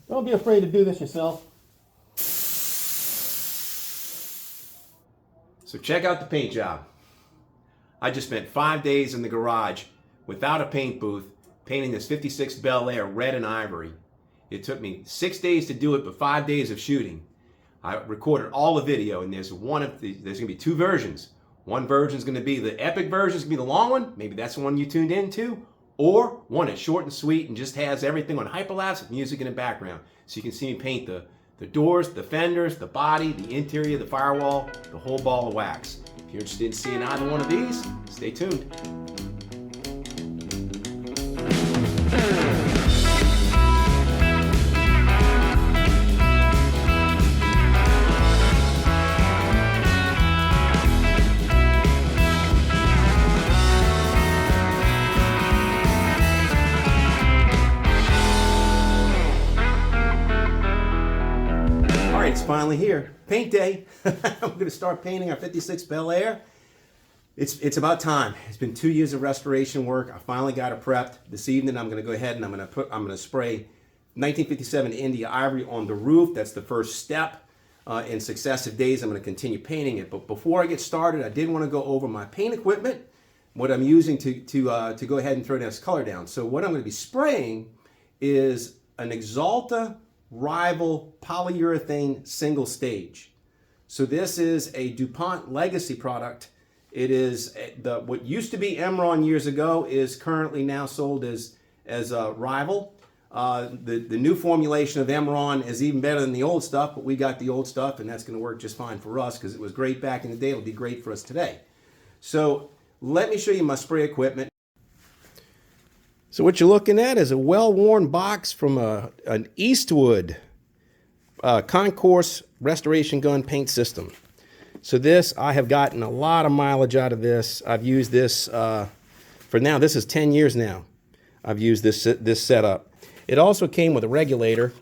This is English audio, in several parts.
Don't be afraid to do this yourself. So check out the paint job. I just spent 5 days in the garage without a paint booth painting this 56 Bel Air red and ivory. It took me 6 days to do it, but 5 days of shooting. I recorded all the video, and there's going to be two versions. One version is going to be the epic version, it's going to be the long one. Maybe that's the one you tuned into. Or one that's short and sweet and just has everything on hyperlapse with music in the background. So you can see me paint the doors, the fenders, the body, the interior, the firewall, the whole ball of wax. If you're interested in seeing either one of these, stay tuned. It's finally here. Paint day. I'm going to start painting our 56 Bel Air. It's about time. It's been 2 years of restoration work. I finally got it prepped. This evening I'm going to go ahead and I'm going to spray 1957 India Ivory on the roof. That's the first step. In successive days I'm going to continue painting it. But before I get started, I did want to go over my paint equipment, what I'm using to go ahead and throw this color down. So what I'm going to be spraying is an Axalta Rival polyurethane single stage. So this is a DuPont legacy product. It is what used to be Imron years ago is currently now sold as Rival. The new formulation of Imron is even better than the old stuff, but we got the old stuff, and that's going to work just fine for us because it was great back in the day. It'll be great for us today. So let me show you my spray equipment. So what you're looking at is a well-worn box from an Eastwood concourse restoration gun paint system. So this, I have gotten a lot of mileage out of this. I've used this for now. This is 10 years now. I've used this setup. It also came with a regulator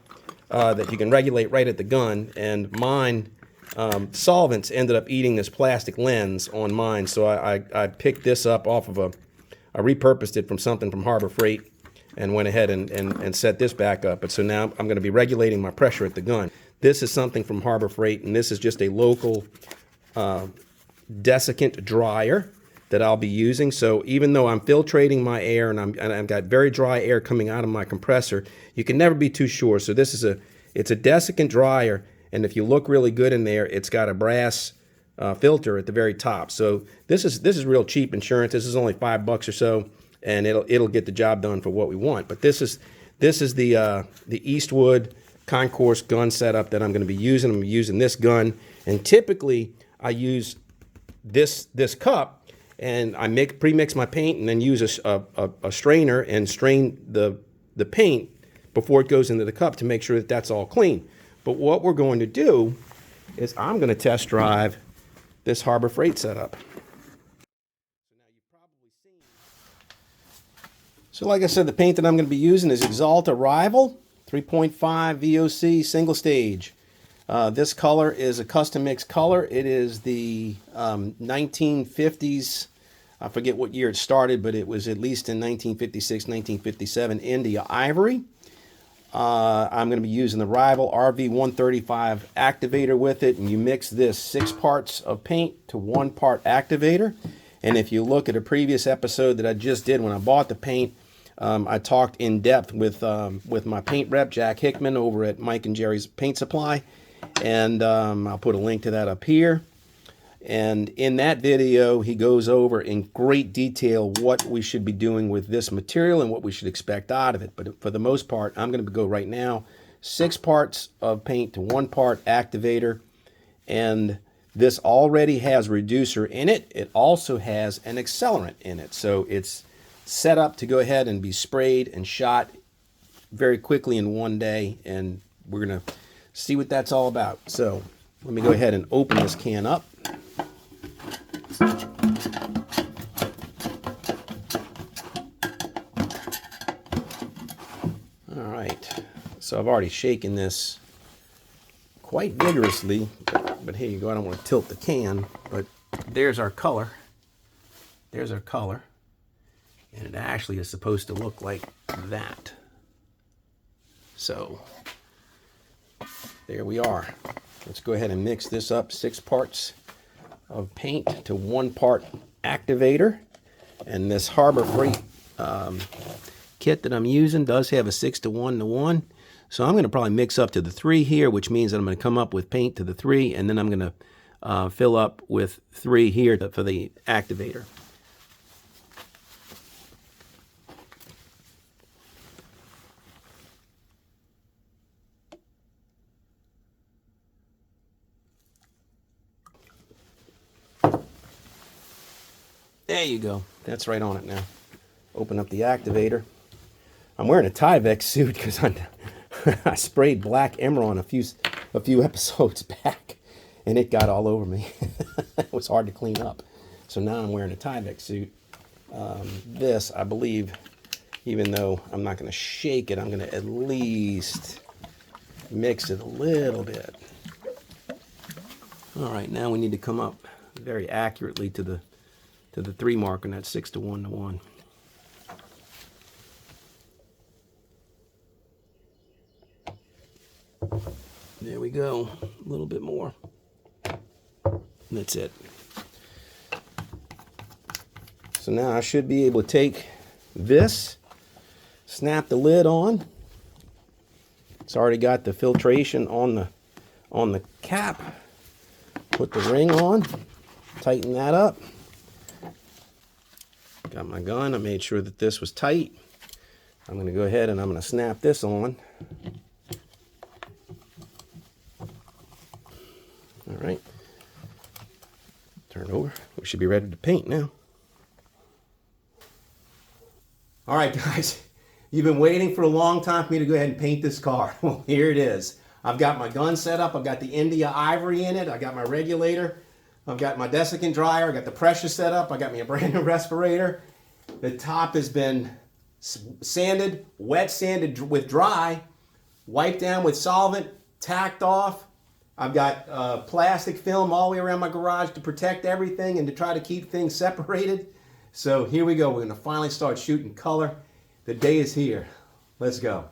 that you can regulate right at the gun. And mine, solvents ended up eating this plastic lens on mine. So I picked this up off of I repurposed it from something from Harbor Freight and went ahead and set this back up. But so now I'm going to be regulating my pressure at the gun. This is something from Harbor Freight, and this is just a local desiccant dryer that I'll be using. So even though I'm filtrating my air and I've got very dry air coming out of my compressor, you can never be too sure. So this is it's a desiccant dryer, and if you look really good in there, it's got a brass filter at the very top. So this is real cheap insurance. This is only $5 or so, and it'll get the job done for what we want. But this is the Eastwood concourse gun setup that I'm going to be using. I'm using this gun, and typically I use this cup, and I pre-mix my paint, and then use a strainer and strain the paint before it goes into the cup to make sure that that's all clean. But what we're going to do is I'm going to test drive this Harbor Freight setup. So like I said, the paint that I'm going to be using is Axalta Rival 3.5 VOC single stage. This color is a custom mix color. It is the 1950s. I forget what year it started, but it was at least in 1956, 1957 India Ivory. I'm going to be using the Rival RV135 activator with it, and you mix this 6 parts of paint to 1 part activator. And if you look at a previous episode that I just did when I bought the paint, I talked in depth with my paint rep, Jack Hickman, over at Mike and Jerry's Paint Supply, and I'll put a link to that up here. And in that video, he goes over in great detail what we should be doing with this material and what we should expect out of it. But for the most part, I'm going to go right now 6 parts of paint to 1 part activator. And this already has reducer in it. It also has an accelerant in it. So it's set up to go ahead and be sprayed and shot very quickly in one day. And we're going to see what that's all about. So let me go ahead and open this can up. All right, so I've already shaken this quite vigorously, but here you go. I don't want to tilt the can, but there's our color. There's our color, and it actually is supposed to look like that. So There we are. Let's go ahead and mix this up. 6 parts of paint to 1 part activator. And this Harbor Freight kit that I'm using does have a 6 to 1 to 1. So I'm going to probably mix up to the 3 here, which means that I'm going to come up with paint to the 3, and then I'm going to fill up with 3 here for the activator. There you go. That's right on it now. Open up the activator. I'm wearing a Tyvek suit because I sprayed black Imron a few episodes back, and it got all over me. It was hard to clean up. So now I'm wearing a Tyvek suit. This, I believe, even though I'm not going to shake it, I'm going to at least mix it a little bit. All right, now we need to come up very accurately to the 3 mark on that 6 to 1 to 1. There we go. A little bit more. That's it. So now I should be able to take this, snap the lid on. It's already got the filtration on the cap. Put the ring on, tighten that up. Got my gun. I made sure that this was tight. I'm going to go ahead and I'm going to snap this on. All right. Turn over. We should be ready to paint now. All right, guys. You've been waiting for a long time for me to go ahead and paint this car. Well, here it is. I've got my gun set up. I've got the India Ivory in it. I got my regulator. I've got my desiccant dryer. I got the pressure set up. I got me a brand new respirator. The top has been sanded, wet sanded with dry, wiped down with solvent, tacked off. I've got plastic film all the way around my garage to protect everything and to try to keep things separated. So here we go. We're going to finally start shooting color. The day is here. Let's go.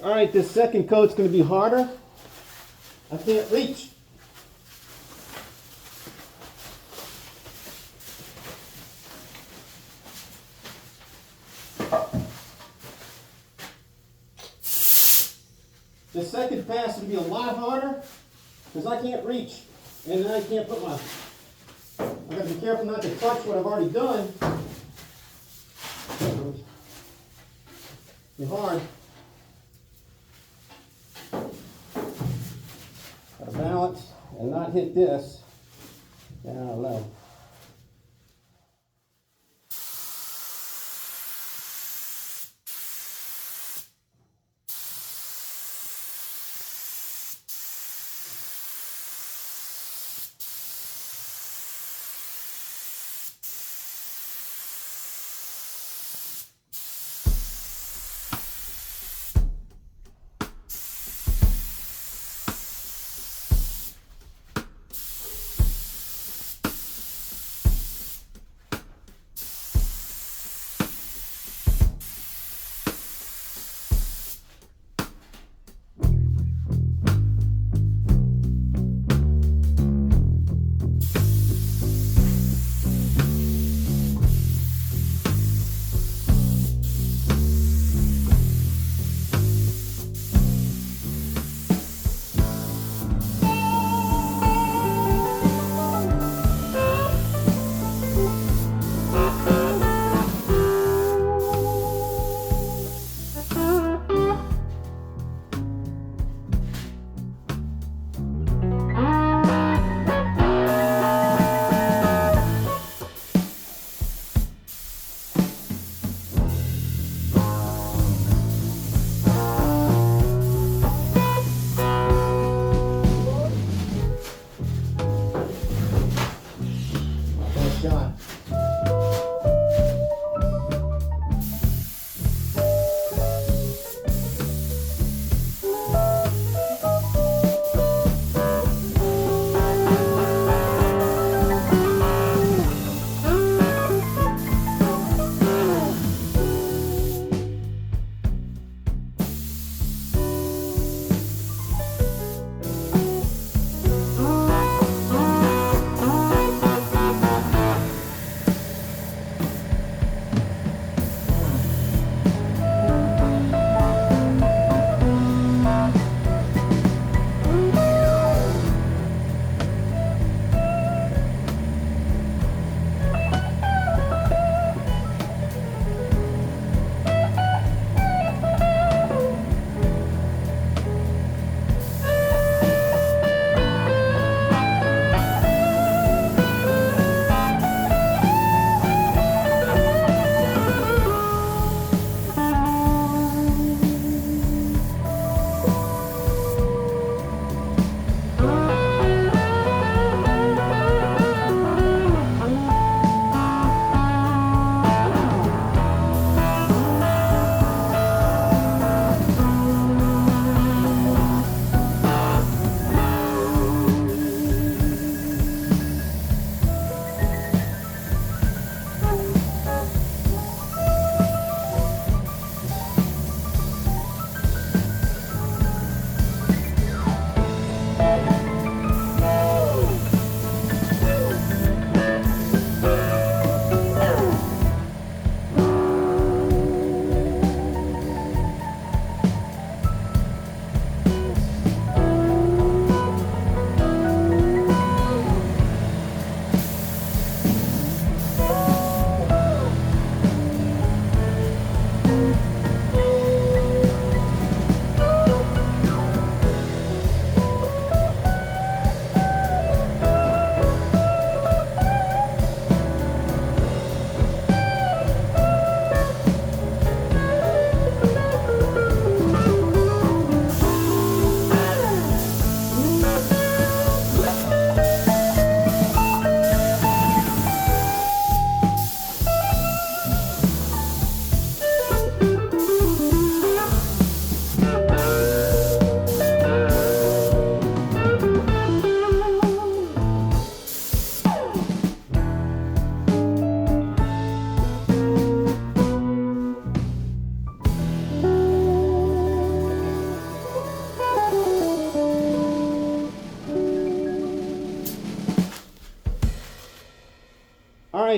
All right, this second coat's going to be harder. I can't reach. The second pass is going to be a lot harder because I can't reach. And then I can't put my, I got to be careful not to touch what I've already done. Be hard. Got to balance and not hit this down low.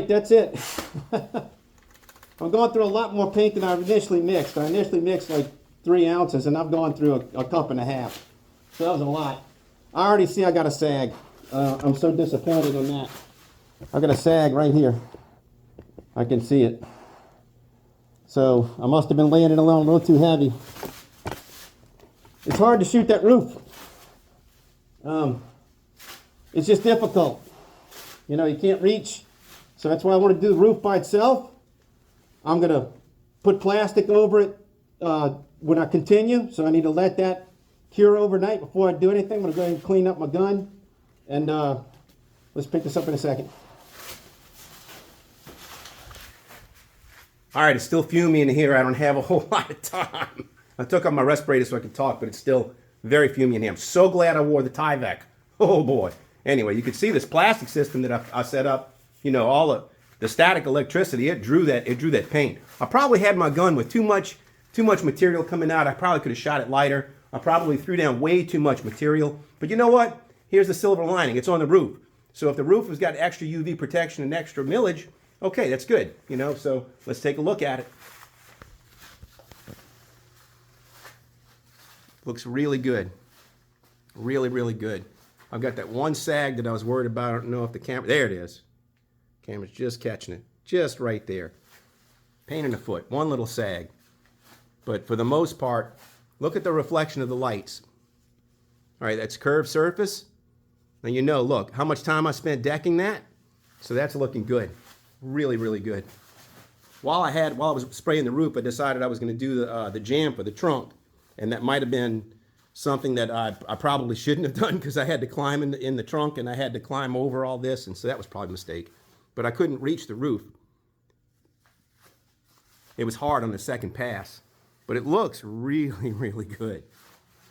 right, that's it. I'm going through a lot more paint than I initially mixed. I initially mixed like 3 ounces, and I've gone through a cup and a half. So that was a lot. I already see I got a sag. I'm so disappointed in that. I got a sag right here. I can see it. So I must have been laying it alone a little too heavy. It's hard to shoot that roof. It's just difficult. You know, you can't reach. So that's why I want to do the roof by itself. I'm going to put plastic over it when I continue. So I need to let that cure overnight before I do anything. I'm going to go ahead and clean up my gun. And let's pick this up in a second. All right, it's still fuming in here. I don't have a whole lot of time. I took off my respirator so I can talk, but it's still very fuming in here. I'm so glad I wore the Tyvek. Oh boy. Anyway, you can see this plastic system that I set up. You know, all the static electricity. It drew that paint. I probably had my gun with too much material coming out. I probably could have shot it lighter. I probably threw down way too much material. But you know what? Here's the silver lining. It's on the roof. So if the roof has got extra UV protection and extra millage, okay, that's good. You know, so let's take a look at it. Looks really good. Really, really good. I've got that one sag that I was worried about. I don't know if the camera, there it is. Camera's just catching it. Just right there. Pain in the foot. One little sag. But for the most part, look at the reflection of the lights. All right, that's curved surface. Now you know, look, how much time I spent decking that. So that's looking good. Really, really good. While I was spraying the roof, I decided I was going to do the jam for the trunk. And that might have been something that I probably shouldn't have done because I had to climb in the trunk and I had to climb over all this. And so that was probably a mistake. But I couldn't reach the roof. It was hard on the second pass. But it looks really, really good.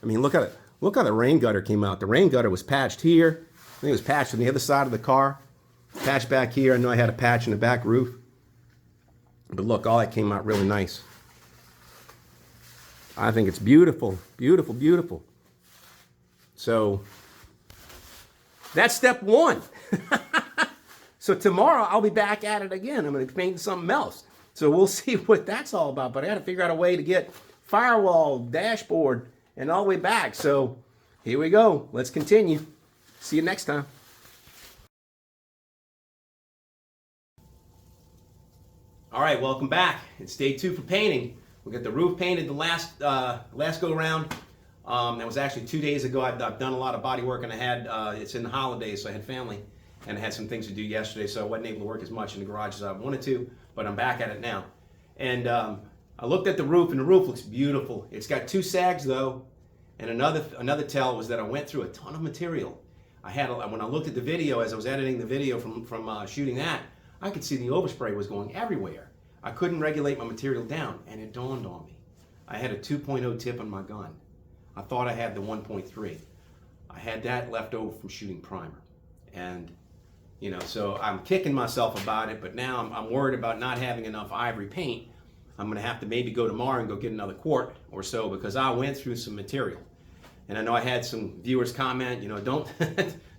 I mean, look how the rain gutter came out. The rain gutter was patched here. I think it was patched on the other side of the car. Patched back here. I know I had a patch in the back roof. But look, all that came out really nice. I think it's beautiful, beautiful, beautiful. So that's step one. So tomorrow I'll be back at it again. I'm going to paint something else. So we'll see what that's all about. But I got to figure out a way to get firewall, dashboard, and all the way back. So here we go. Let's continue. See you next time. All right, welcome back. It's day 2 for painting. We got the roof painted the last go around. That was actually 2 days ago. I've done a lot of body work, and I had it's in the holidays, so I had family, and I had some things to do yesterday, so I wasn't able to work as much in the garage as I wanted to. But I'm back at it now. And I looked at the roof, and the roof looks beautiful. It's got 2 sags though, and another tell was that I went through a ton of material. When I looked at the video as I was editing the video from shooting that, I could see the overspray was going everywhere. I couldn't regulate my material down, and it dawned on me. I had a 2.0 tip on my gun. I thought I had the 1.3. I had that left over from shooting primer. And, you know, so I'm kicking myself about it, but now I'm worried about not having enough ivory paint. I'm gonna have to maybe go tomorrow and go get another quart or so because I went through some material. And I know I had some viewers comment, you know, don't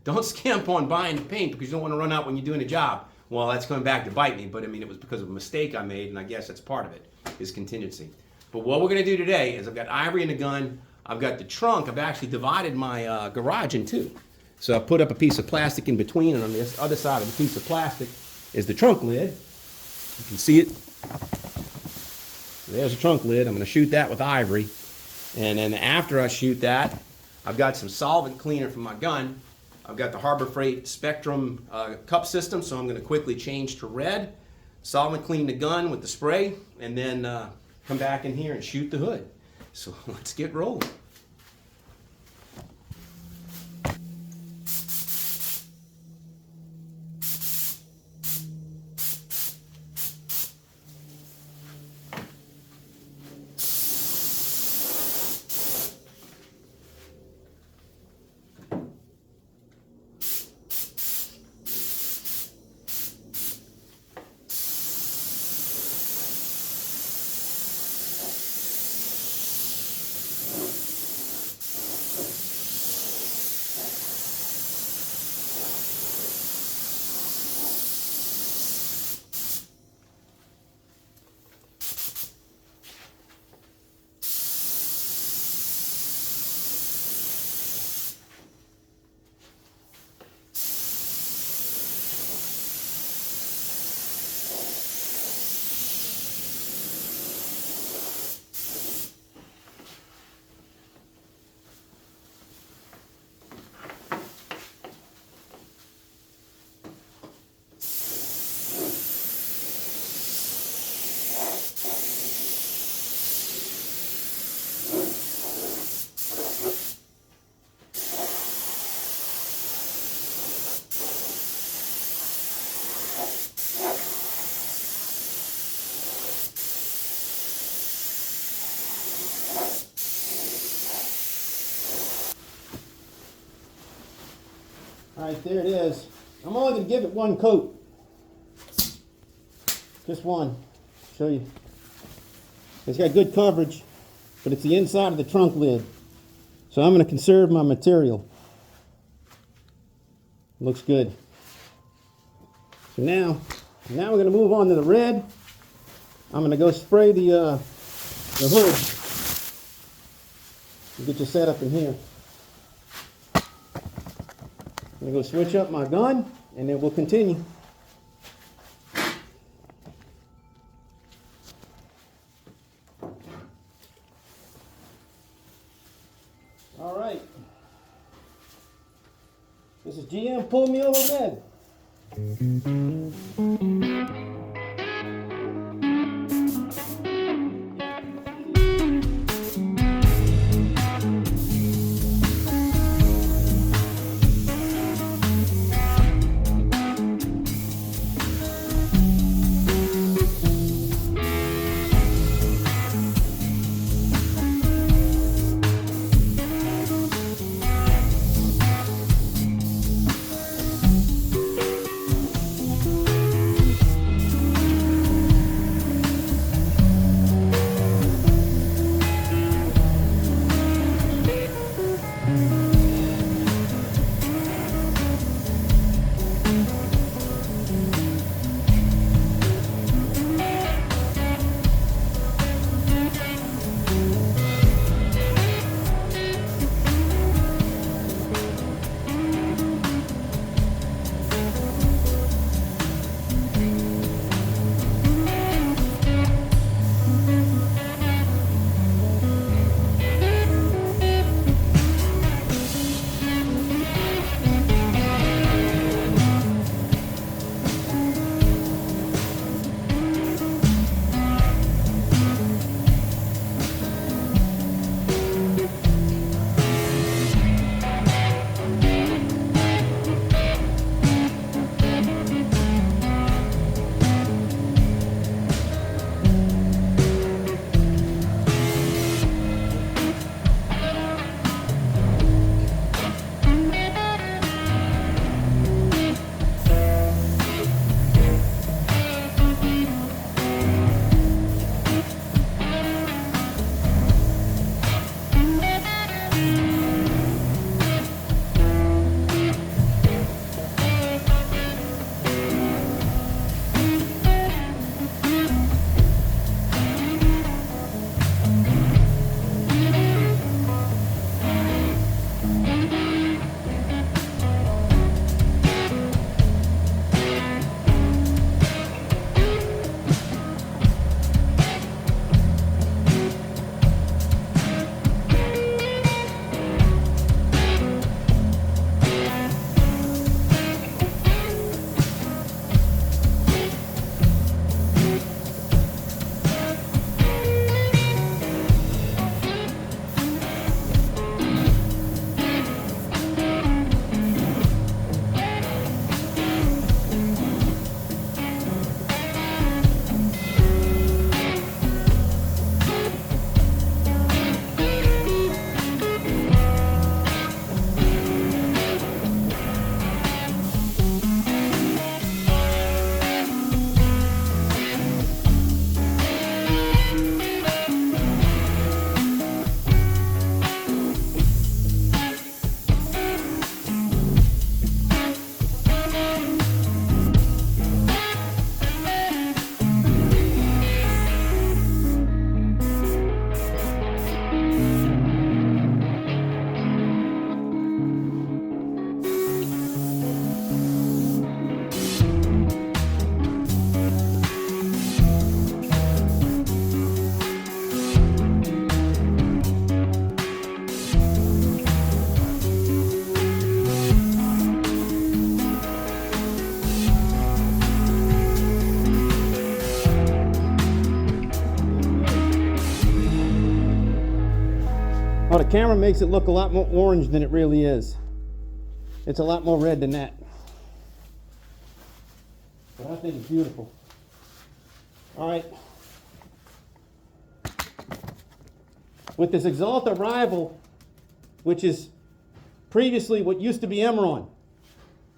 don't skimp on buying the paint because you don't want to run out when you're doing a job. Well, that's coming back to bite me, but I mean, it was because of a mistake I made, and I guess that's part of it, is contingency. But what we're gonna do today is I've got ivory in the gun, I've got the trunk, I've actually divided my garage in 2. So I put up a piece of plastic in between, and on this other side of the piece of plastic is the trunk lid. You can see it. There's a trunk lid. I'm gonna shoot that with ivory. And then after I shoot that, I've got some solvent cleaner for my gun. I've got the Harbor Freight Spectrum cup system, so I'm going to quickly change to red. Solvent clean the gun with the spray, and then come back in here and shoot the hood. So let's get rolling. right, there it is. I'm only going to give it one coat. Just one. Show you. It's got good coverage, but it's the inside of the trunk lid. So I'm going to conserve my material. Looks good. So now we're going to move on to the red. I'm going to go spray the hood. Get you set up in here. I'm going to go switch up my gun, and then we'll continue. All right. This is GM Pull Me Over Red. Well, the camera makes it look a lot more orange than it really is. It's a lot more red than that. But I think it's beautiful. All right. With this Axalta Rival, which is previously what used to be Imron.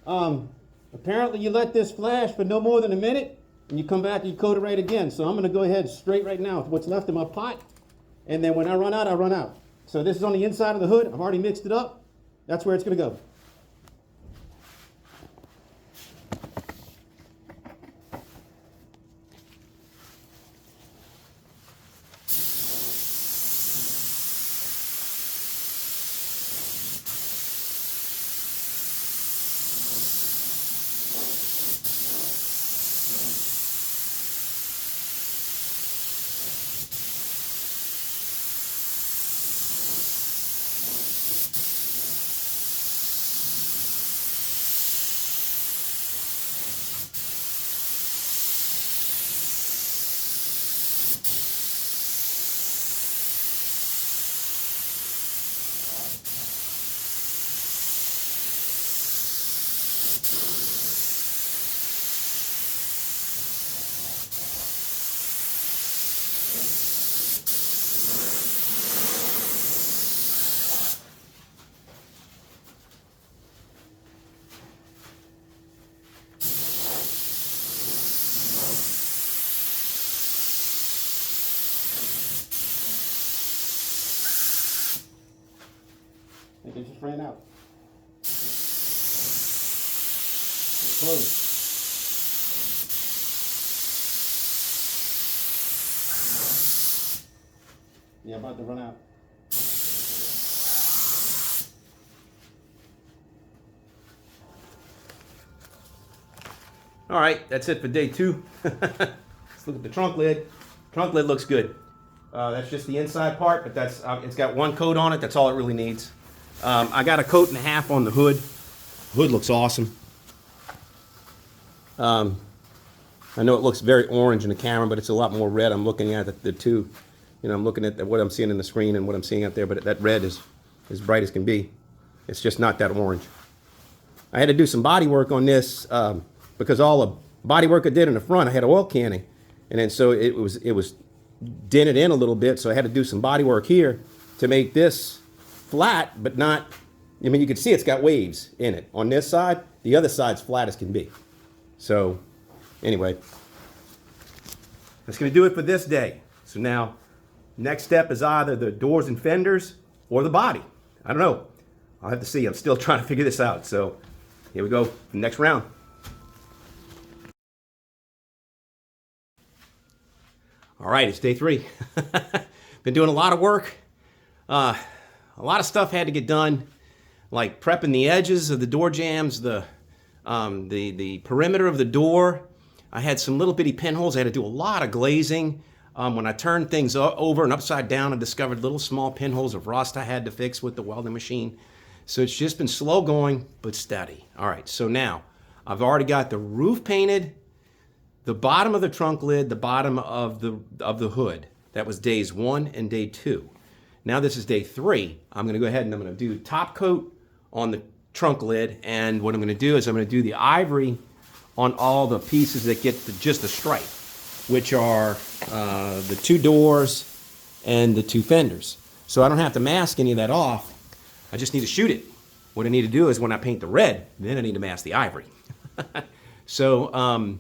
Apparently you let this flash for no more than a minute, and you come back and you coat it right again. So I'm gonna go ahead straight right now with what's left in my pot, and then when I run out, I run out. So this is on the inside of the hood. I've already mixed it up. That's where it's gonna go. I think it just ran out. Close. Yeah, about to run out. All right, that's it for day 2. Let's look at the trunk lid. Trunk lid looks good. That's just the inside part, but that's it's got one coat on it. That's all it really needs. I got a coat and a half on the hood. Hood looks awesome. I know it looks very orange in the camera, but it's a lot more red. I'm looking at the two. You know, I'm looking at what I'm seeing in the screen and what I'm seeing out there, but that red is as bright as can be. It's just not that orange. I had to do some body work on this because all the body work I did in the front, I had oil canning, and then so it was dented in a little bit, so I had to do some body work here to make this flat, but not, I mean, you can see it's got waves in it. On this side, the other side's flat as can be. So, anyway, that's going to do it for this day. So now, next step is either the doors and fenders or the body. I don't know. I'll have to see. I'm still trying to figure this out. So, here we go. Next round. All right, it's day 3. Been doing a lot of work. A lot of stuff had to get done, like prepping the edges of the door jambs, the perimeter of the door. I had some little bitty pinholes. I had to do a lot of glazing. When I turned things over and upside down, I discovered little small pinholes of rust I had to fix with the welding machine. So it's just been slow going, but steady. All right, so now I've already got the roof painted, the bottom of the trunk lid, the bottom of the hood. That was days 1 and day 2. Now this is day 3. I'm gonna go ahead and I'm gonna do top coat on the trunk lid, and what I'm gonna do is I'm gonna do the ivory on all the pieces that get just the stripe, which are the 2 doors and the 2 fenders. So I don't have to mask any of that off. I just need to shoot it. What I need to do is when I paint the red, then I need to mask the ivory. So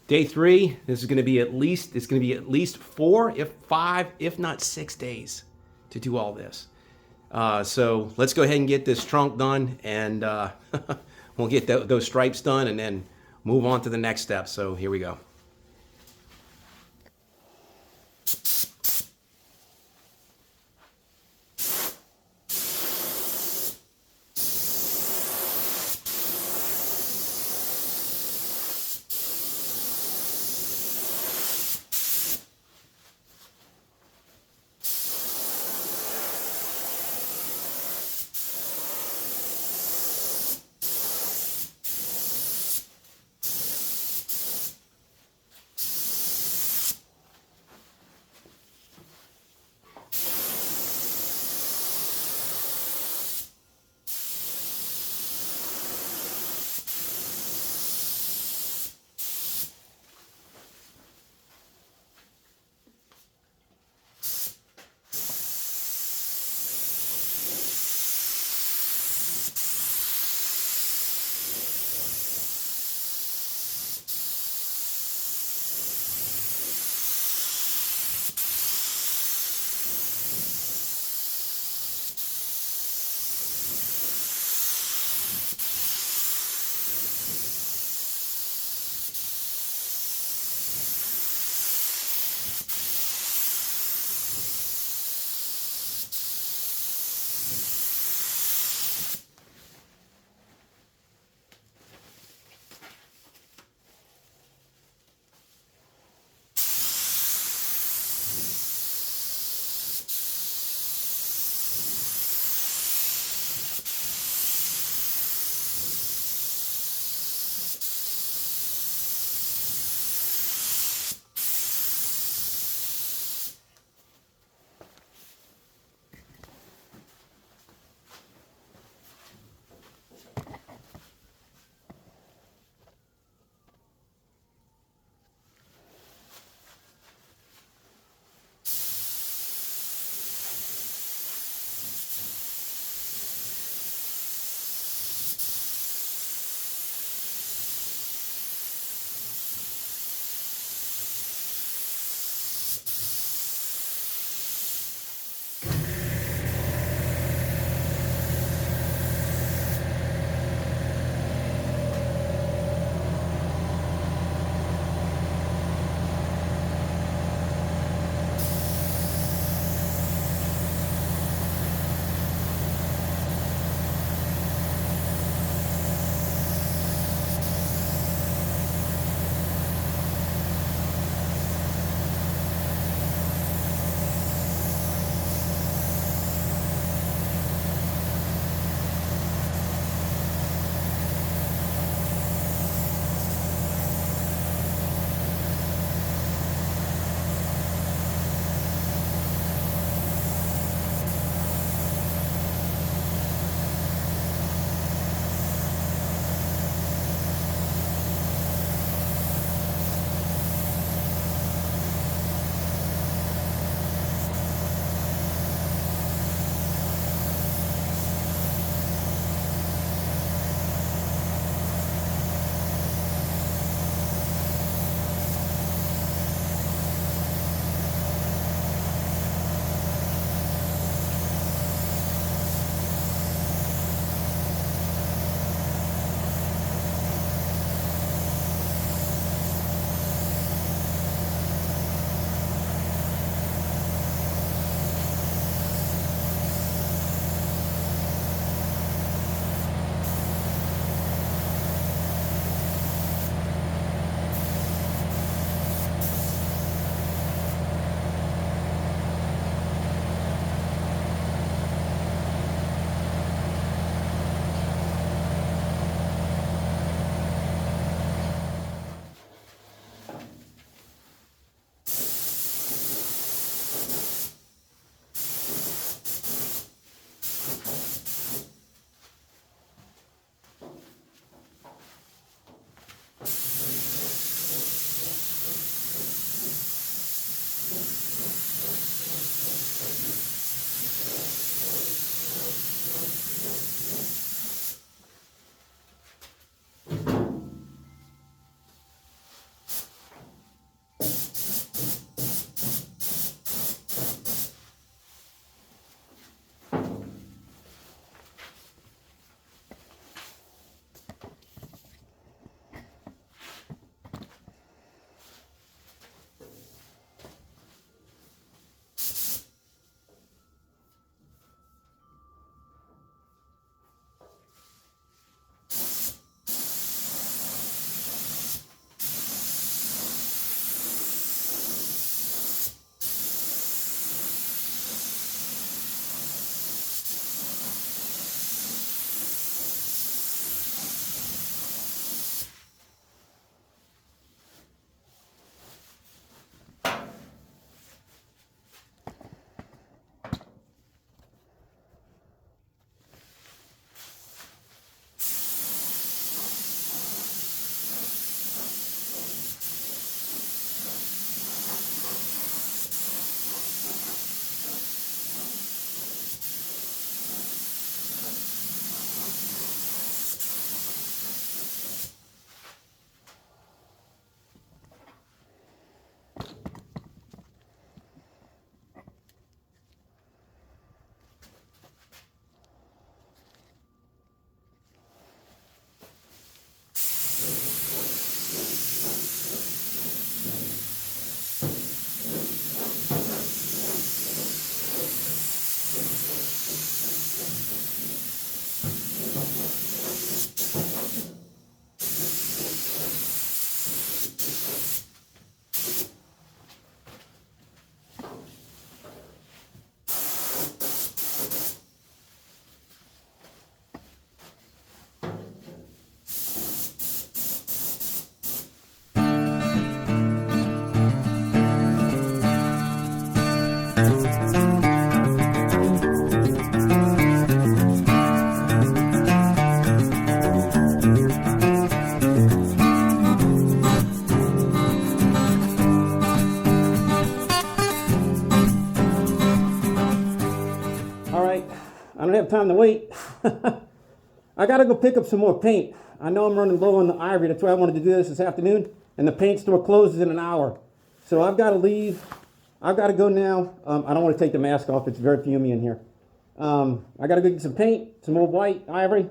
day 3, this is going to be at least 4, if 5, if not 6 days to do all this. So let's go ahead and get this trunk done, and we'll get those stripes done, and then move on to the next step. So here we go. have time to wait. I gotta go pick up some more paint. I know I'm running low on the ivory. That's why I wanted to do this afternoon. And the paint store closes in an hour. So I've got to leave. I've got to go now. I don't want to take the mask off. It's very fumy in here. I got to go get some paint, some old white ivory,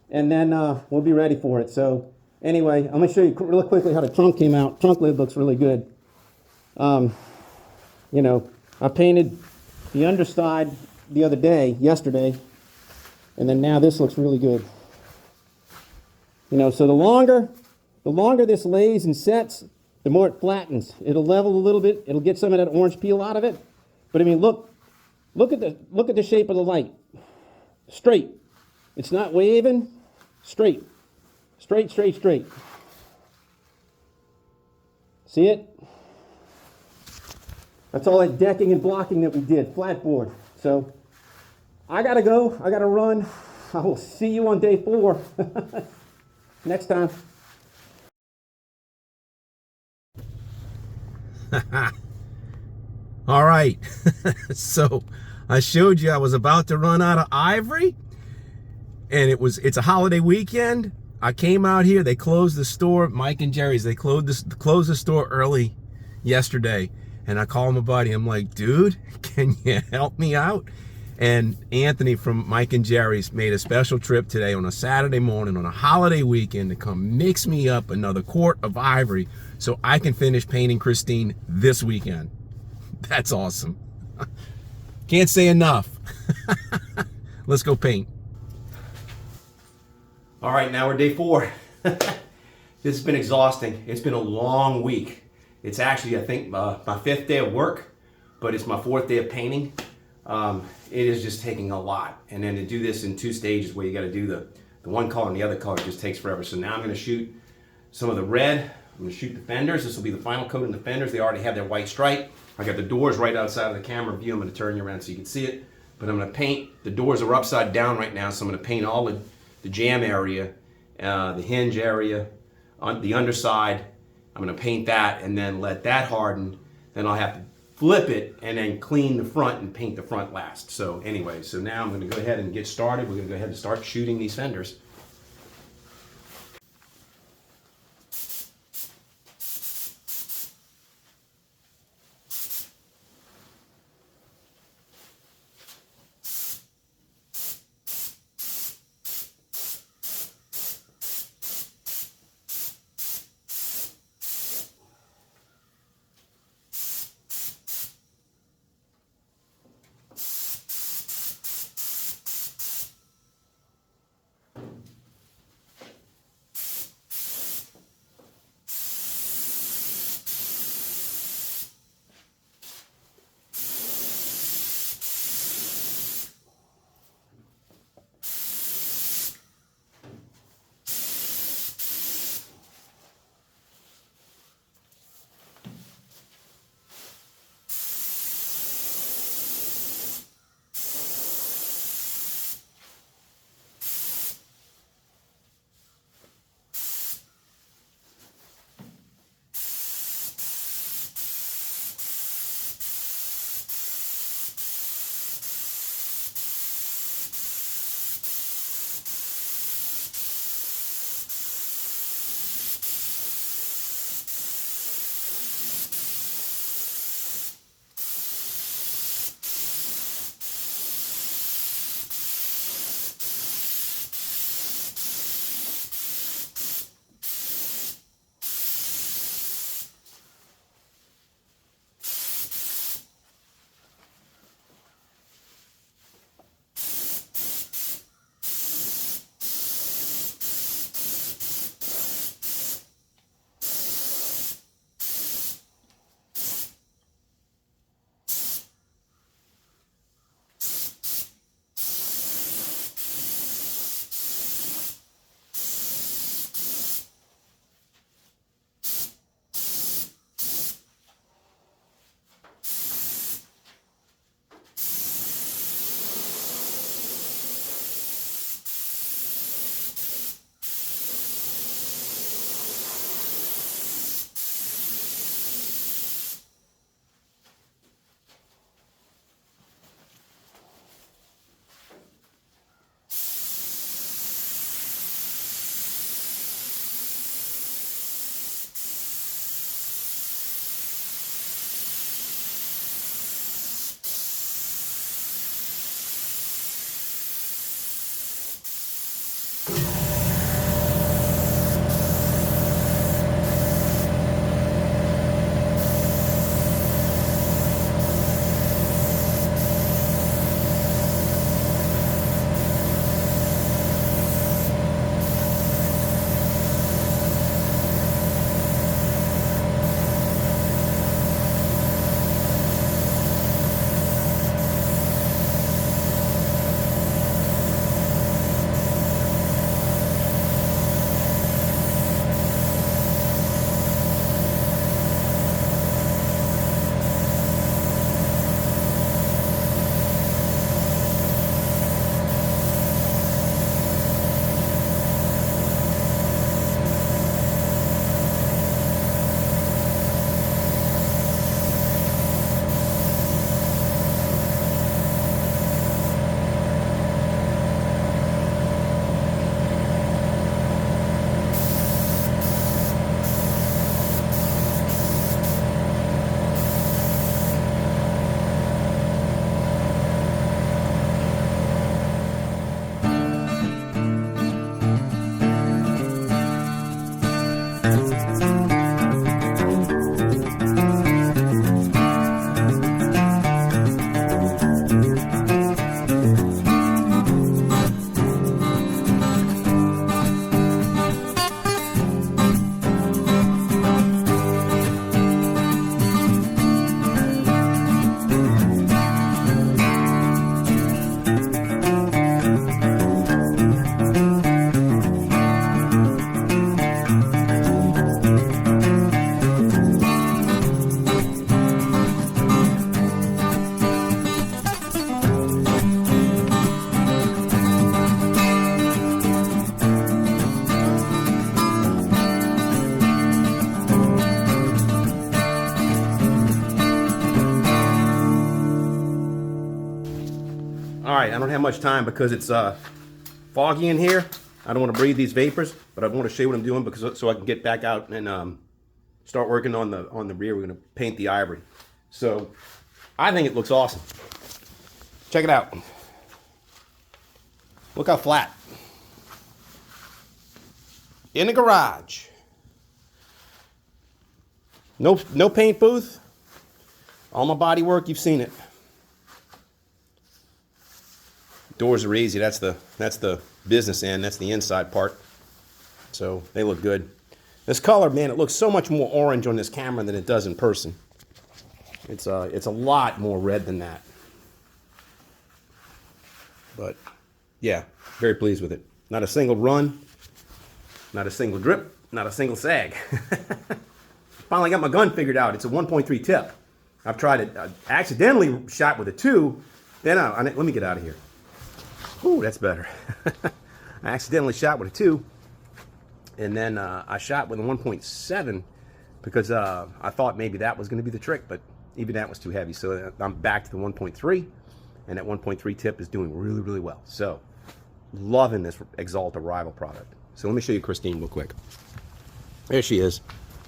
and then we'll be ready for it. So anyway, I'm going to show you real quickly how the trunk came out. Trunk lid looks really good. You know, I painted the underside the other day, yesterday, and then now this looks really good. You know, so the longer this lays and sets, the more it flattens. It'll level a little bit. It'll get some of that orange peel out of it. But I mean, look at the shape of the light. Straight. It's not waving. Straight. Straight, straight, straight. See it? That's all that decking and blocking that we did. Flat board. So I gotta go. I gotta run. I will see you on day 4. Next time. All right. So I showed you I was about to run out of ivory, and it's a holiday weekend. I came out here. They closed the store, Mike and Jerry's. They closed the store early yesterday, and I called my buddy. I'm like, dude, can you help me out? And Anthony from Mike and Jerry's made a special trip today on a Saturday morning on a holiday weekend to come mix me up another quart of ivory so I can finish painting Christine this weekend. That's awesome. Can't say enough. Let's go paint. All right, now we're day 4. This has been exhausting. It's been a long week. It's actually, I think, my 5th day of work, but it's my 4th day of painting. It is just taking a lot. And then to do this in 2 stages where you got to do the one color and the other color just takes forever. So now I'm going to shoot some of the red. I'm going to shoot the fenders. This will be the final coat in the fenders. They already have their white stripe. I got the doors right outside of the camera view. I'm going to turn you around so you can see it. But I'm going to paint. The doors are upside down right now, so I'm going to paint all the jam area, the hinge area, on the underside. I'm going to paint that and then let that harden. Then I'll have to flip it and then clean the front and paint the front last. So anyway, so now I'm going to go ahead and get started. We're going to go ahead and start shooting these fenders. All right, I don't have much time because it's foggy in here. I don't want to breathe these vapors, but I want to show you what I'm doing because so I can get back out and start working on the rear. We're going to paint the ivory. So I think it looks awesome. Check it out. Look how flat. In the garage. No paint booth. All my body work, you've seen it. Doors are easy. That's the business end. That's the inside part. So they look good. This color, man, it looks so much more orange on this camera than it does in person. It's a lot more red than that. But yeah, very pleased with it. Not a single run, not a single drip, not a single sag. Finally got my gun figured out. It's a 1.3 tip. I've tried it. I accidentally shot with a 2. Then let me get out of here. Ooh, that's better. I accidentally shot with a 2. And then I shot with a 1.7 because I thought maybe that was going to be the trick, but even that was too heavy. So I'm back to the 1.3, and that 1.3 tip is doing really, really well. So loving this Axalta Rival product. So let me show you Christine real quick. There she is.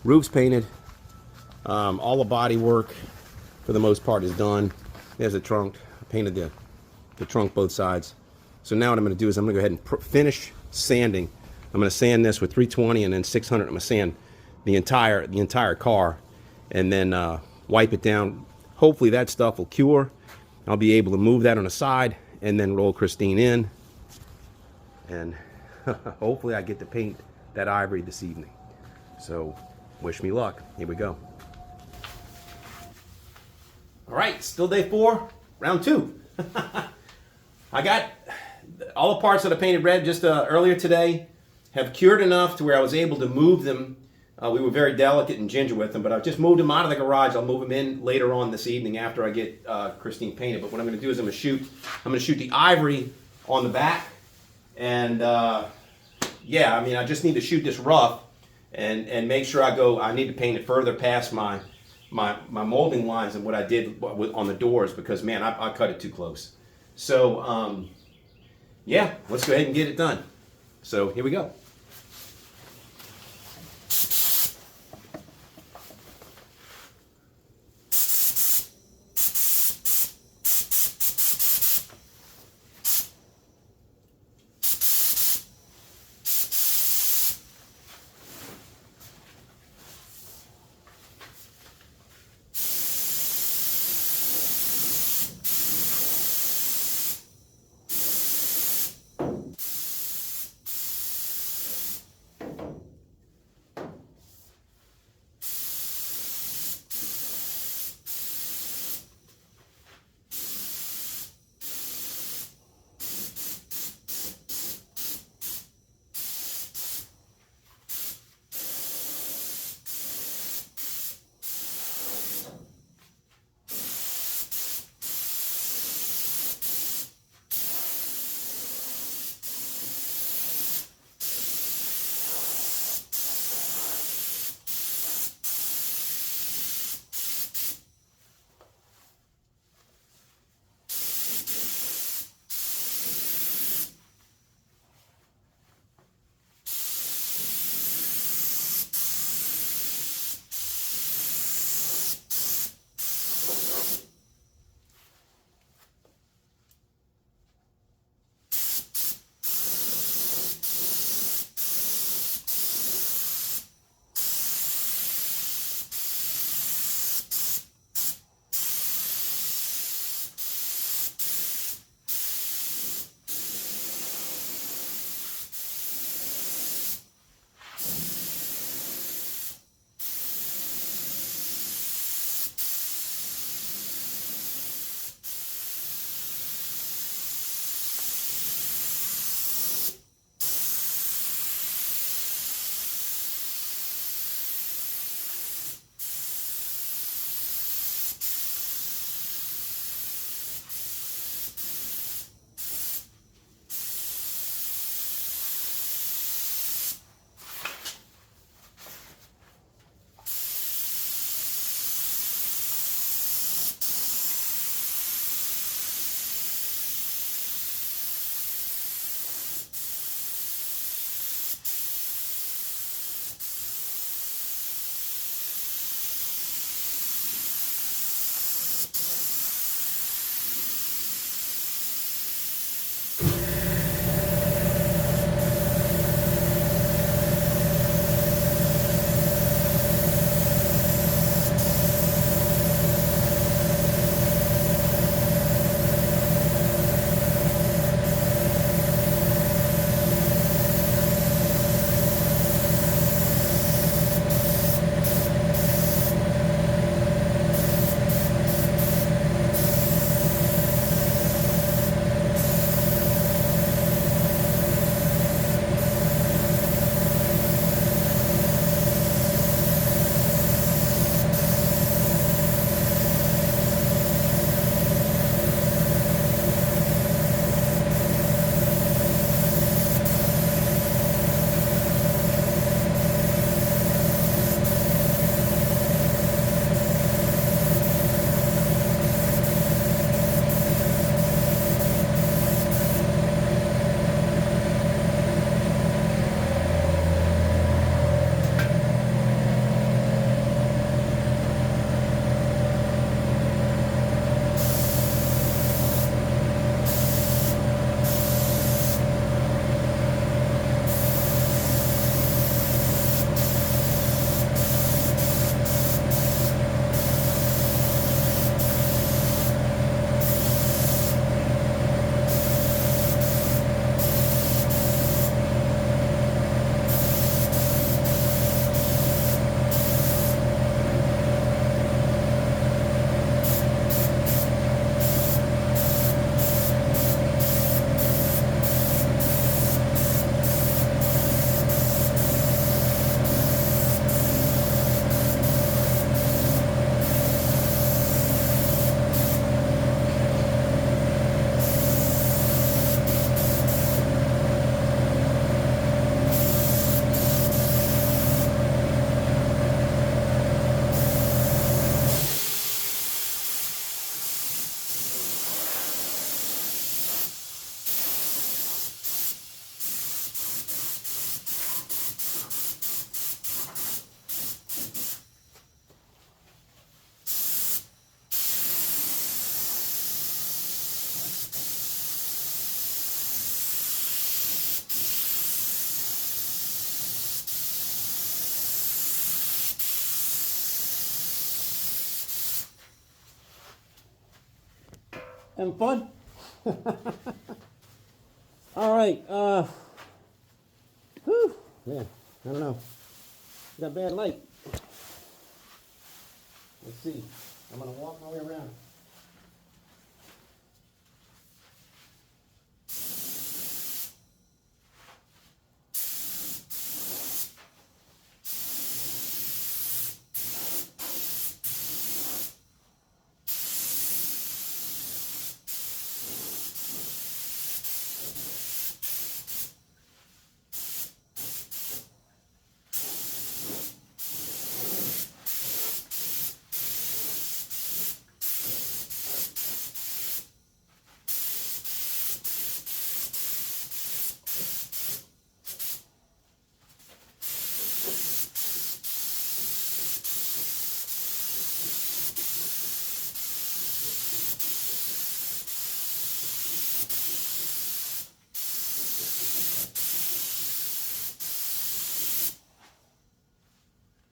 Roof's painted. All the body work, for the most part, is done. There's the trunk. I painted the trunk both sides. So now what I'm going to do is I'm going to go ahead and finish sanding. I'm going to sand this with 320 and then 600. I'm going to sand the entire car and then wipe it down. Hopefully that stuff will cure. I'll be able to move that on the side and then roll Christine in. And hopefully I get to paint that ivory this evening. So wish me luck. Here we go. All right, still day 4, round 2. I got all the parts that I painted red just earlier today have cured enough to where I was able to move them. We were very delicate and ginger with them, but I've just moved them out of the garage. I'll move them in later on this evening after I get Christine painted. But what I'm going to do is I'm going to shoot the ivory on the back, and yeah, I mean I just need to shoot this rough and make sure I need to paint it further past my molding lines than what I did on the doors because man, I cut it too close. So yeah, let's go ahead and get it done. So here we go. Having fun? All right. Whew, man, I don't know. Got bad light. Let's see. I'm gonna walk my way around.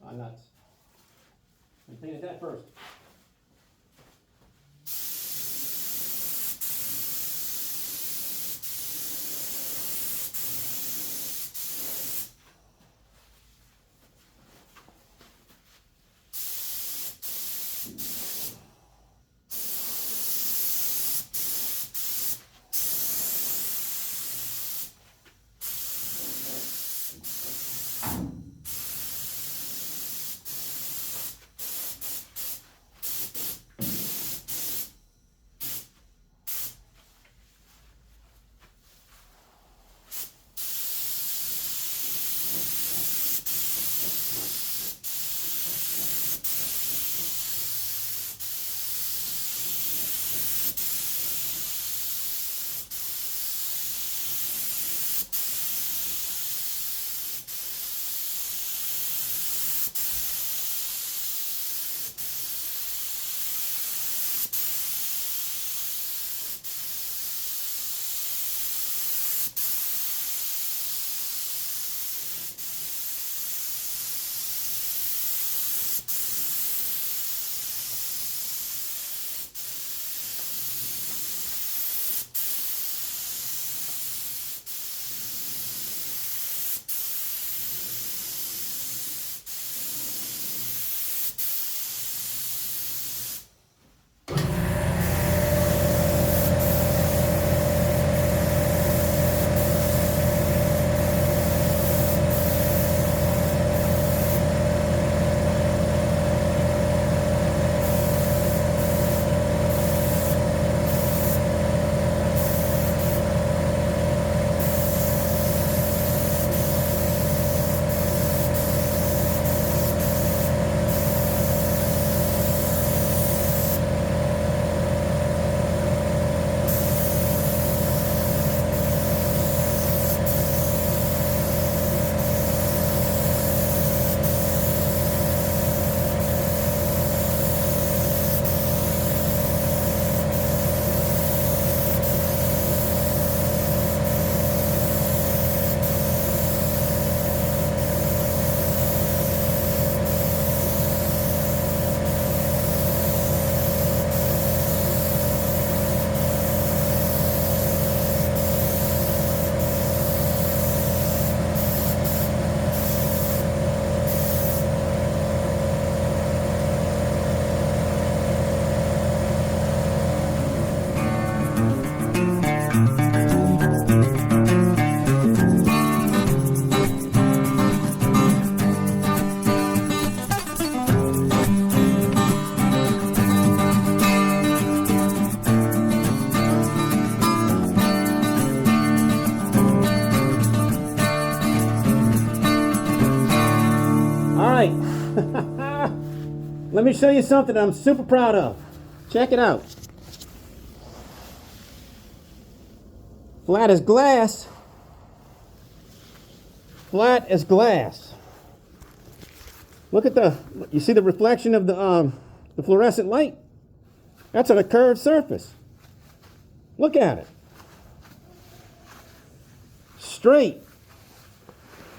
Oh, nuts. I painted that first. Let me show you something I'm super proud of. Check it out. Flat as glass. Flat as glass. Look at you see the reflection of the fluorescent light? That's on a curved surface. Look at it. Straight.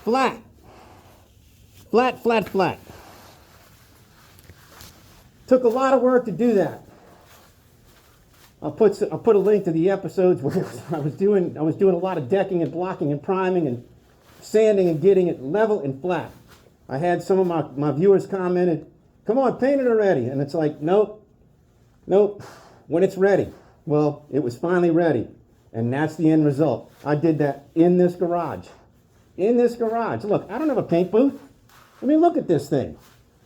Flat. Flat, flat, flat. Took a lot of work to do that. I'll put a link to the episodes where I was doing a lot of decking and blocking and priming and sanding and getting it level and flat. I had some of my viewers commented, "Come on, paint it already," and it's like, nope, when it's ready. Well, it was finally ready, and that's the end result. I did that in this garage. Look, I don't have a paint booth. I mean, look at this thing,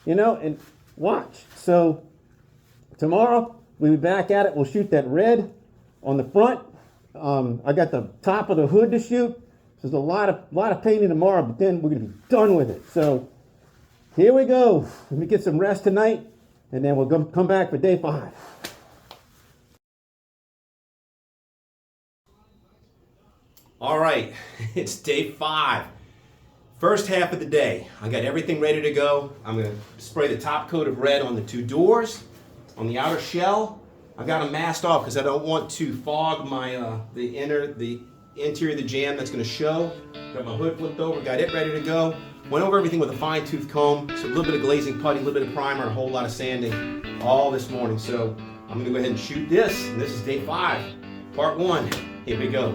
and watch. So tomorrow we'll be back at it. We'll shoot that red on the front. I got the top of the hood to shoot. So there's a lot of painting tomorrow, but then we're gonna be done with it. So here we go. Let me get some rest tonight, and then we'll come back for day 5. All right, it's day 5. First half of the day. I got everything ready to go. I'm gonna spray the top coat of red on the 2 doors, on the outer shell. I got them masked off because I don't want to fog my the interior of the jam that's gonna show. Got my hood flipped over, got it ready to go. Went over everything with a fine tooth comb. So a little bit of glazing putty, a little bit of primer, a whole lot of sanding all this morning. So I'm gonna go ahead and shoot this. And this is day 5, part 1. Here we go.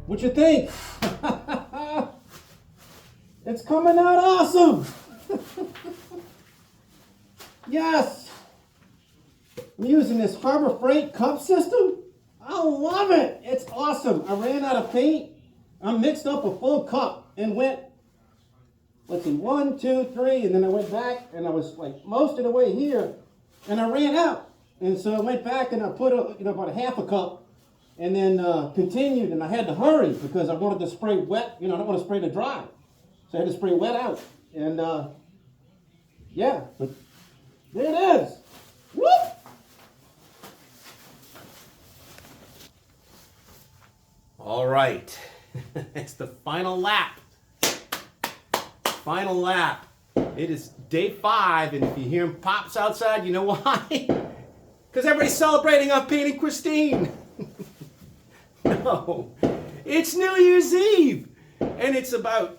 What you think? It's coming out awesome. Yes. I'm using this Harbor Freight cup system. I love it. It's awesome. I ran out of paint. I mixed up a full cup and went, let's see, 1, 2, 3, and then I went back and I was like most of the way here and I ran out. And so I went back and I put about a half a cup and then continued, and I had to hurry because I wanted to spray wet. I don't want to spray to dry. So I had to spray wet out. And yeah, but there it is. Whoop! All right, it's the final lap. Final lap. It is day 5, and if you hear pops outside, you know why? Because everybody's celebrating I'm painting Christine. No, it's New Year's Eve, and it's about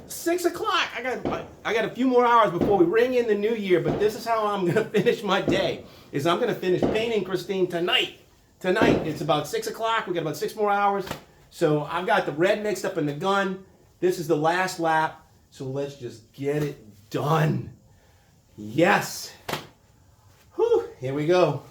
6 o'clock. I got a few more hours before we ring in the new year, but this is how I'm gonna finish my day. Is I'm gonna finish painting Christine tonight. Tonight, it's about 6 o'clock. We got about 6 more hours. So I've got the red mixed up in the gun. This is the last lap. So let's just get it done. Yes. Whew, here we go.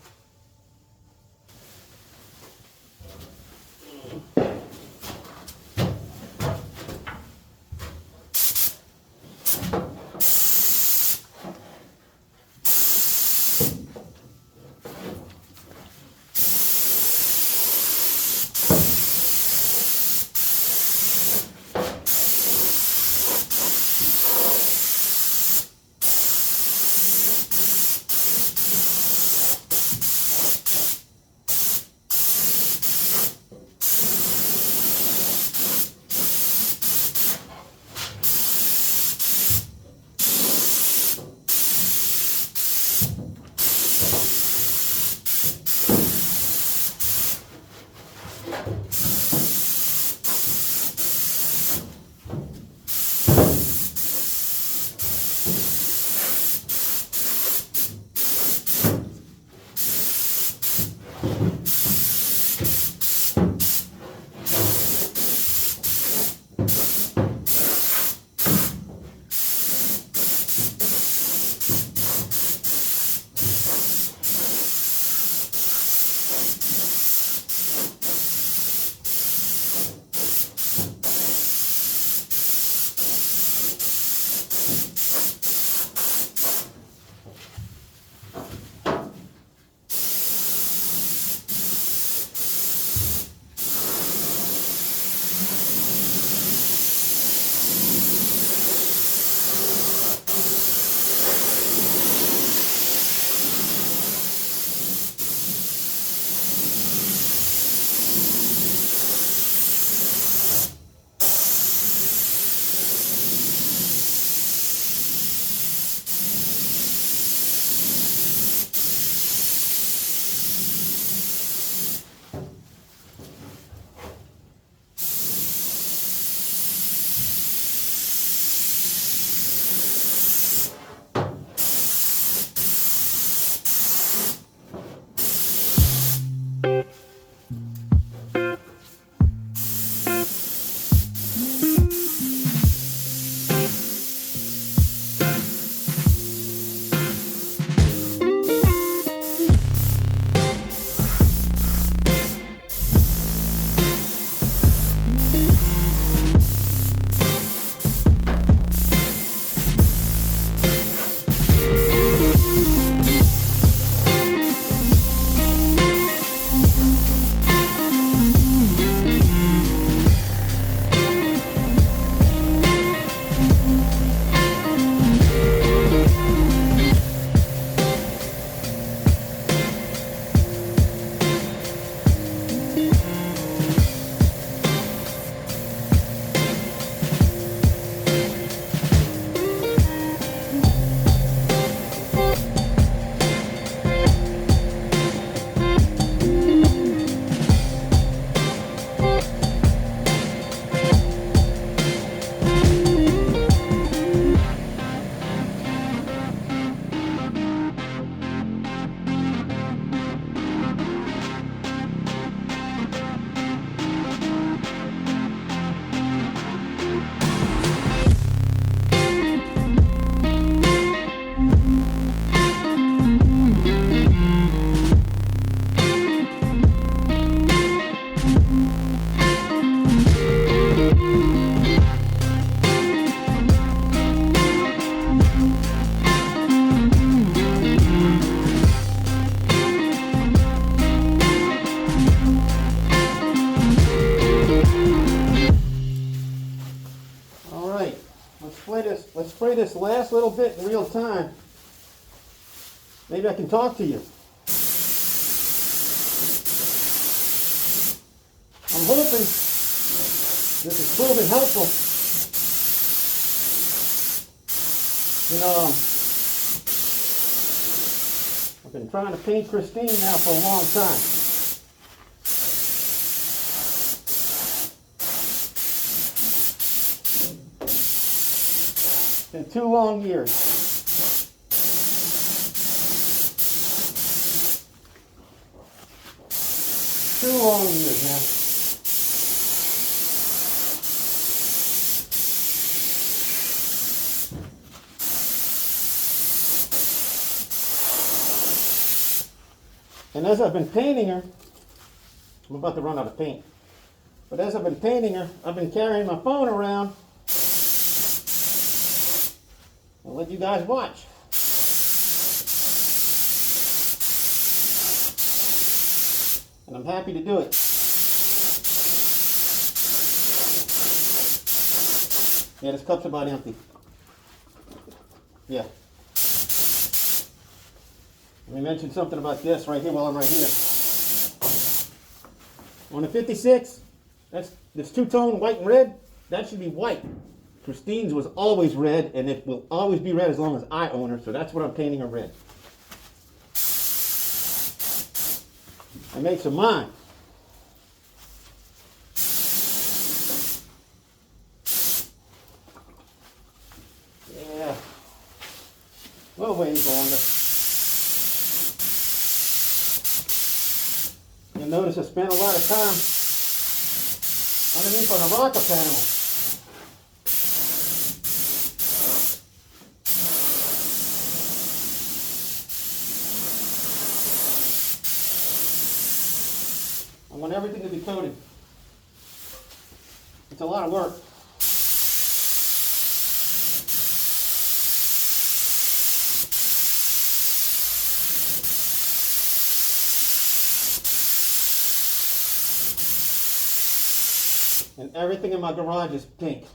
let's spray this last little bit in real time. Maybe I can talk to you. I'm hoping this is proving helpful. You know, I've been trying to paint Christine now for a long time. in 2 long years. Two long years, man. And as I've been painting her, I'm about to run out of paint. But as I've been painting her, I've been carrying my phone around. I'll let you guys watch. And I'm happy to do it. Yeah, this cup's about empty. Yeah. Let me mention something about this right here while I'm right here. On the 56, that's two-tone white and red. That should be white. Christine's was always red, and it will always be red as long as I own her, so that's what I'm painting her red. I makes her mine. Yeah. We'll wait longer. You'll notice I spent a lot of time underneath on the rocker panel. I want everything to be coated. It's a lot of work. And everything in my garage is pink.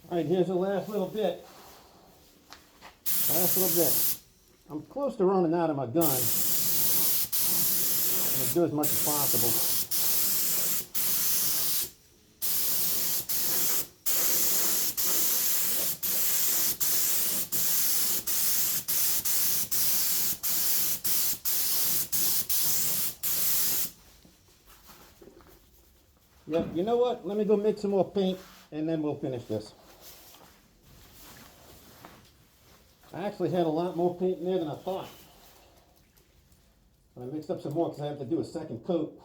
All right, here's the last little bit. Last little bit. I'm close to running out of my gun. I'm gonna do as much as possible. Yep, you know what? Let me go mix some more paint and then we'll finish this. I actually had a lot more paint in there than I thought. But I mixed up some more because I have to do a second coat.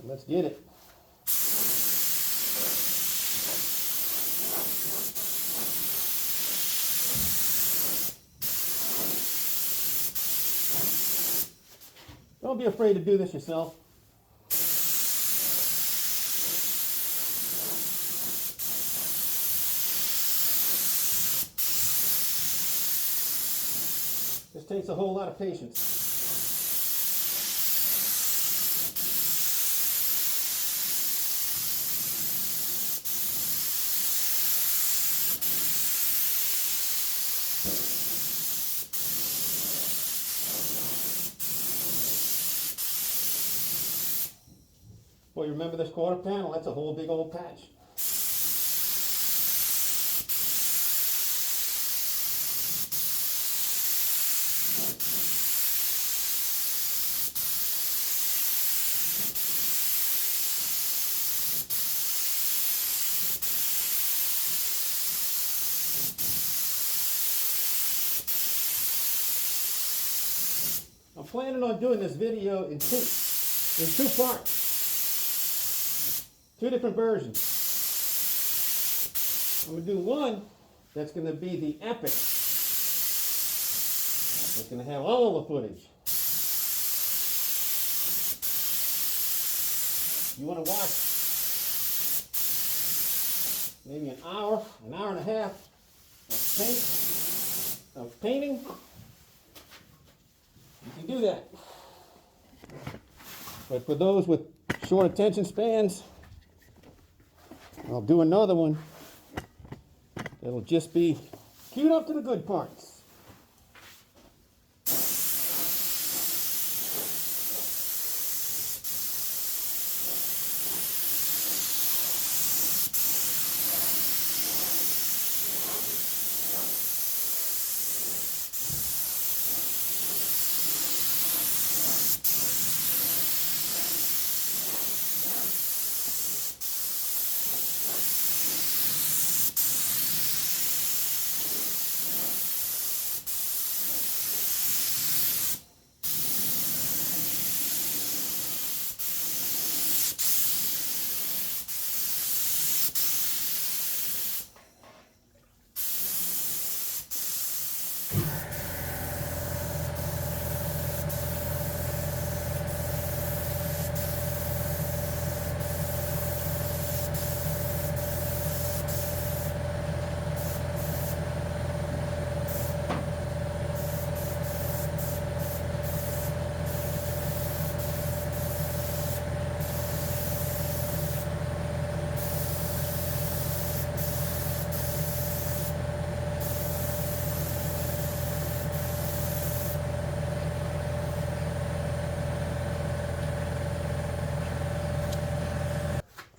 Let's get it. Don't be afraid to do this yourself. This takes a whole lot of patience. Well, you remember this quarter panel? That's a whole big old patch. I'm planning on doing this video in two parts. Two different versions. I'm going to do one that's going to be the epic. It's going to have all the footage. You want to watch maybe an hour and a half of painting, you can do that. But for those with short attention spans, I'll do another one. It'll just be queued up to the good parts.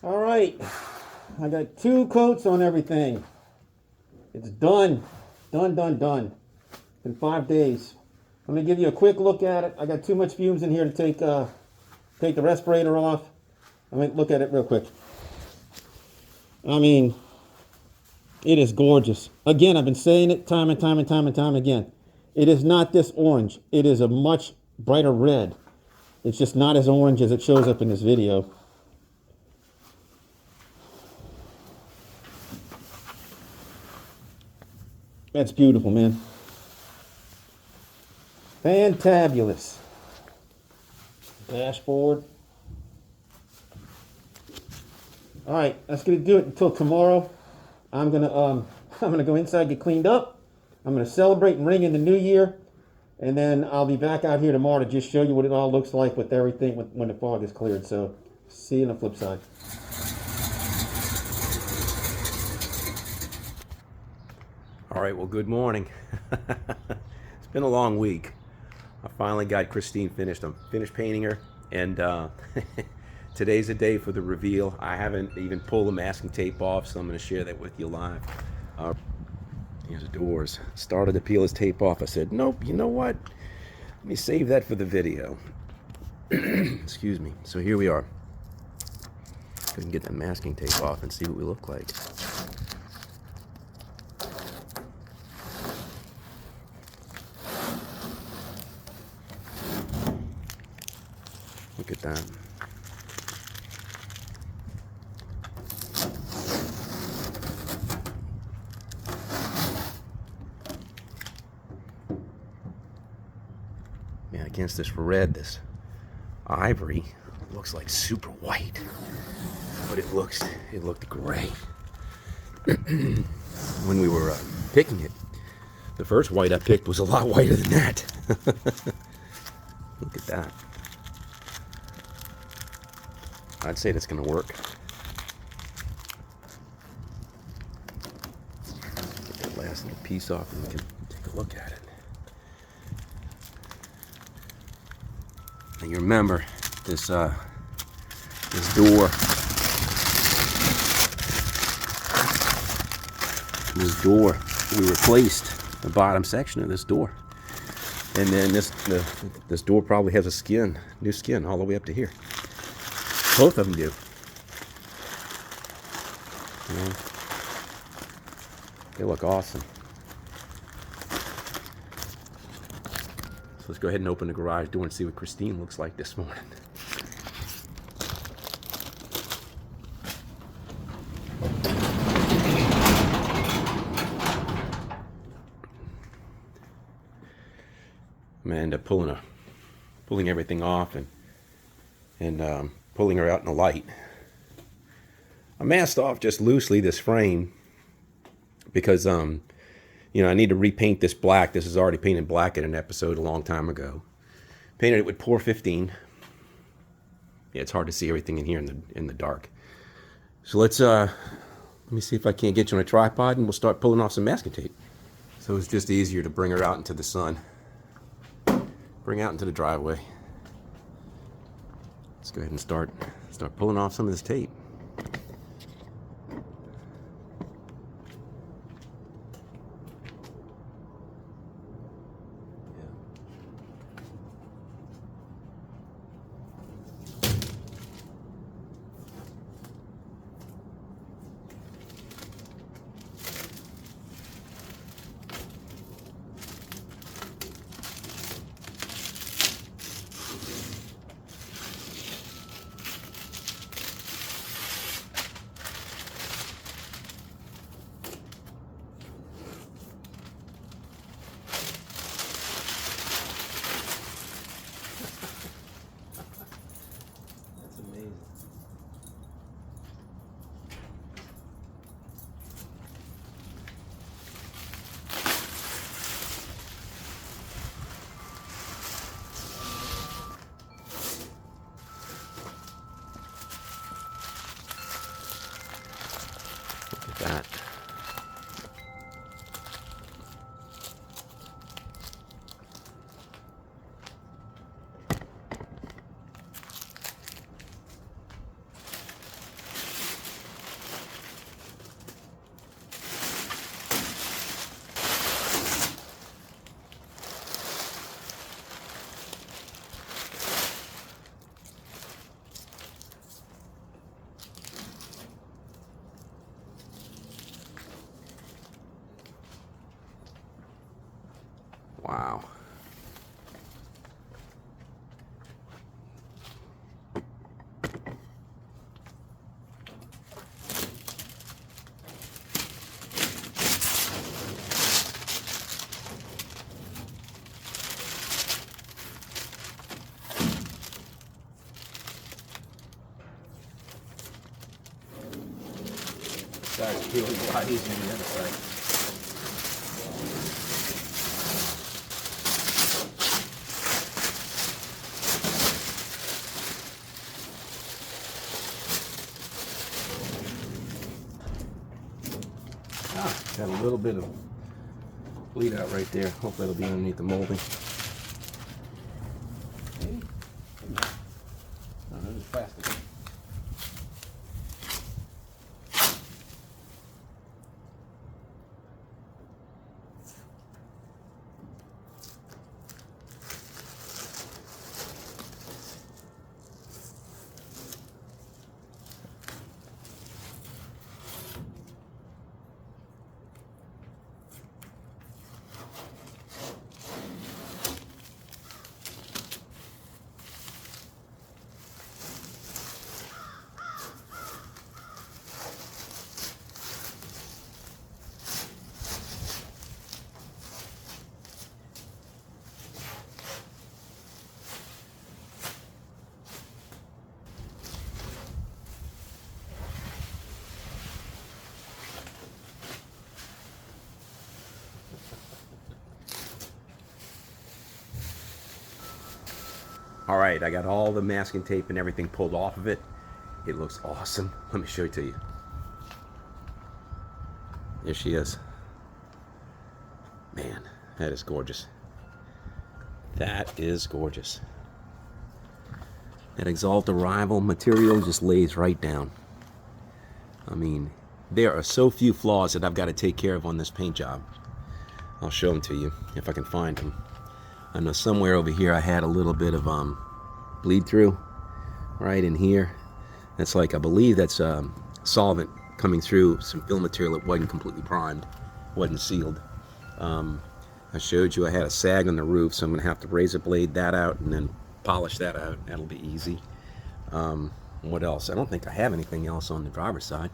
All right, I got 2 coats on everything. It's done, done. In 5 days. Let me give you a quick look at it. I got too much fumes in here to take the respirator off. Let me look at it real quick. I mean, it is gorgeous. Again, I've been saying it time and time again. It is not this orange. It is a much brighter red. It's just not as orange as it shows up in this video. That's beautiful, man. Fantabulous. Dashboard. All right, that's gonna do it until tomorrow. I'm gonna go inside, get cleaned up. I'm gonna celebrate and ring in the new year, and then I'll be back out here tomorrow to just show you what it all looks like with everything when the fog is cleared. So, see you on the flip side. All right, well, good morning. It's been a long week. I finally got Christine finished. I'm finished painting her, and today's the day for the reveal. I haven't even pulled the masking tape off, so I'm going to share that with you live. Here's the doors. Started to peel his tape off. I said, nope, you know what? Let me save that for the video. Excuse me. So here we are. We can get that masking tape off and see what we look like. Look at that. Yeah, against this red, this ivory. Looks like super white, but it looked gray. When we were picking it, the first white I picked was a lot whiter than that. Look at that. I'd say that's going to work. Get that last little piece off and we can take a look at it. Now you remember this door. This door, we replaced the bottom section of this door, and then this door probably has a new skin all the way up to here. Both of them do. Yeah. They look awesome. So let's go ahead and open the garage door and see what Christine looks like this morning. I'm gonna end up pulling everything off and pulling her out in the light. I masked off just loosely this frame because you know, I need to repaint this black. This is already painted black in an episode a long time ago. Painted it with Pour 15. Yeah, it's hard to see everything in here in the dark. So let me see if I can't get you on a tripod and we'll start pulling off some masking tape. So it's just easier to bring her out into the sun. Bring out into the driveway. Let's go ahead and start pulling off some of this tape. That. Wow. That's really a lot easier than the other side. Got a little bit of bleed out right there. Hope that'll be underneath the molding. Maybe? No, this is plastic. All right, I got all the masking tape and everything pulled off of it. It looks awesome. Let me show it to you. There she is. Man, that is gorgeous. That is gorgeous. That Axalta Rival material just lays right down. I mean, there are so few flaws that I've got to take care of on this paint job. I'll show them to you if I can find them. I know somewhere over here I had a little bit of bleed through right in here. That's like, I believe that's solvent coming through some fill material that wasn't completely primed, wasn't sealed. I showed you I had a sag on the roof, so I'm going to have to razor blade that out and then polish that out. That'll be easy. What else? I don't think I have anything else on the driver's side.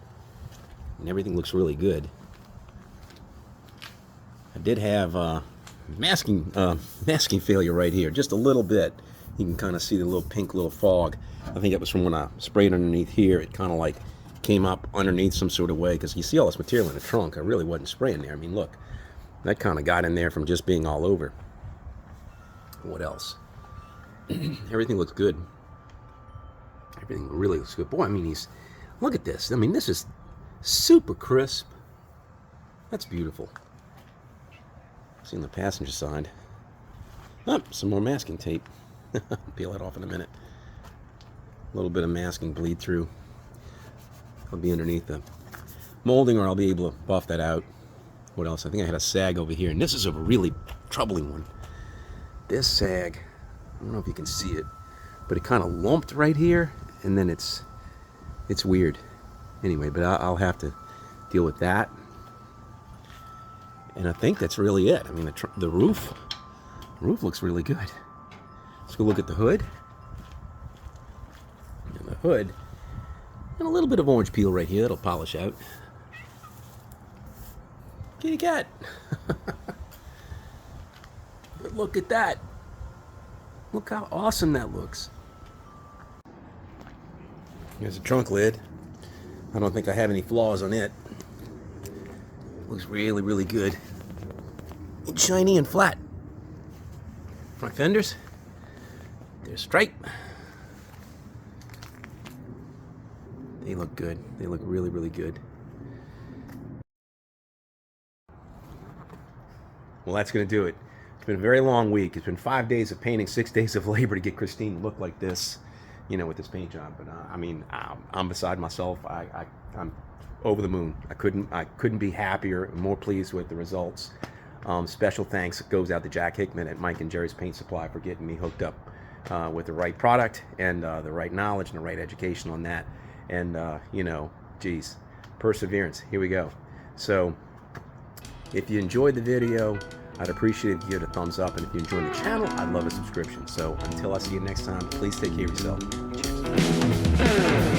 And everything looks really good. I did have masking failure right here, just a little bit. You can kind of see the little pink little fog. I think it was from when I sprayed underneath here. It kind of like came up underneath some sort of way, because you see all this material in the trunk. I really wasn't spraying there. I mean, look, that kind of got in there from just being all over. What else? Everything looks good. Everything really looks good. Boy, I mean, look at this. I mean, this is super crisp. That's beautiful. See on the passenger side. Oh, some more masking tape. Peel it off in a minute. A little bit of masking bleed through. I'll be underneath the molding, or I'll be able to buff that out. What else? I think I had a sag over here, and this is a really troubling one. This sag, I don't know if you can see it, but it kind of lumped right here, and then it's weird. Anyway, but I'll have to deal with that. And I think that's really it. I mean, the roof looks really good. Let's go look at the hood. And the hood, and a little bit of orange peel right here that'll polish out. Kitty cat. But look at that. Look how awesome that looks. Here's a trunk lid. I don't think I have any flaws on it. Looks really, really good. And shiny and flat. Front fenders. There's stripe. They look good. They look really, really good. Well, that's going to do it. It's been a very long week. It's been 5 days of painting, 6 days of labor to get Christine to look like this, you know, with this paint job. But I mean, I'm beside myself. I'm over the moon. I couldn't be happier and more pleased with the results. Special thanks goes out to Jack Hickman at Mike and Jerry's Paint Supply for getting me hooked up with the right product and the right knowledge and the right education on that. And you know, geez, perseverance. Here we go. So if you enjoyed the video, I'd appreciate if you give it a thumbs up, and if you enjoyed the channel, I'd love a subscription. So until I see you next time, please take care of yourself. Cheers.